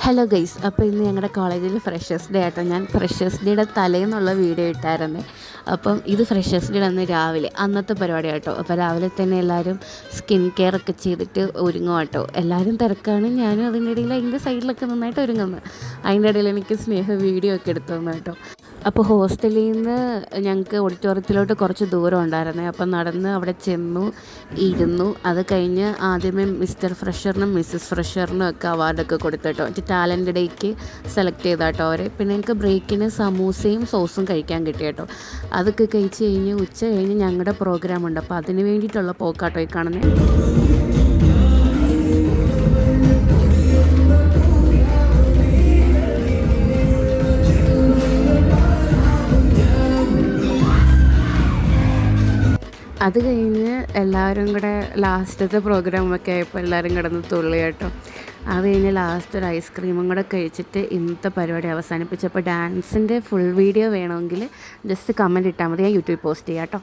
Hello guys, അപ്പോൾ ഇന്ന് ഞങ്ങളുടെ കോളേജിൽ ഫ്രഷേഴ്സ് ഡേ ആട്ടോ. ഞാൻ ഫ്രഷേഴ്സ് ഡേയുടെ തലേന്നുള്ള വീഡിയോ ഇട്ടായിരുന്നേ. അപ്പം ഇത് ഫ്രഷേഴ്സ് ഡേയുടെ അന്ന് രാവിലെ അന്നത്തെ പരിപാടി ആട്ടോ. അപ്പോൾ രാവിലെ തന്നെ എല്ലാവരും സ്കിൻ കെയർ ഒക്കെ ചെയ്തിട്ട് ഒരുങ്ങും കേട്ടോ. എല്ലാവരും തിരക്കാണ്. ഞാനും അതിൻ്റെ ഇടയിൽ അതിൻ്റെ സൈഡിലൊക്കെ നന്നായിട്ട് ഒരുങ്ങുന്നു. അതിൻ്റെ ഇടയിൽ എനിക്ക് സ്നേഹ വീഡിയോ ഒക്കെ എടുത്തു തന്നു കേട്ടോ. അപ്പോൾ ഹോസ്റ്റലിൽ നിന്ന് ഞങ്ങൾക്ക് ഓഡിറ്റോറിയത്തിലോട്ട് കുറച്ച് ദൂരം ഉണ്ടായിരുന്നേ. അപ്പം നടന്ന് അവിടെ ചെന്നു ഇരുന്നു. അത് കഴിഞ്ഞ് ആദ്യമേ മിസ്റ്റർ ഫ്രഷറിനും മിസ്സസ് ഫ്രഷറിനും ഒക്കെ അവാർഡൊക്കെ കൊടുത്തിട്ടോ. എന്നിട്ട് ടാലൻ്റ് ഡേക്ക് സെലക്ട് ചെയ്താട്ടോ അവരെ. പിന്നെ ഞങ്ങൾക്ക് ബ്രേക്കിന് സമൂസയും സോസും കഴിക്കാൻ കിട്ടി കേട്ടോ. അതൊക്കെ കഴിച്ച് കഴിഞ്ഞ് ഉച്ച കഴിഞ്ഞ് ഞങ്ങളുടെ പ്രോഗ്രാം ഉണ്ട്. അപ്പോൾ അതിന് വേണ്ടിയിട്ടുള്ള പോക്കാട്ടോ ഈ കാണുന്നത്. അത് കഴിഞ്ഞ് എല്ലാവരും കൂടെ ലാസ്റ്റത്തെ പ്രോഗ്രാമൊക്കെ ആയപ്പോൾ എല്ലാവരും കിടന്ന് തുള്ളി കേട്ടോ. അത് കഴിഞ്ഞ് ലാസ്റ്റ് ഒരു ഐസ്ക്രീമും കൂടെ കഴിച്ചിട്ട് ഇന്നത്തെ പരിപാടി അവസാനിപ്പിച്ചപ്പോൾ ഡാൻസിൻ്റെ ഫുൾ വീഡിയോ വേണമെങ്കിൽ ജസ്റ്റ് കമൻറ്റ് ഇട്ടാൽ മതി. ഞാൻ യൂട്യൂബിൽ പോസ്റ്റ് ചെയ്യാം കേട്ടോ.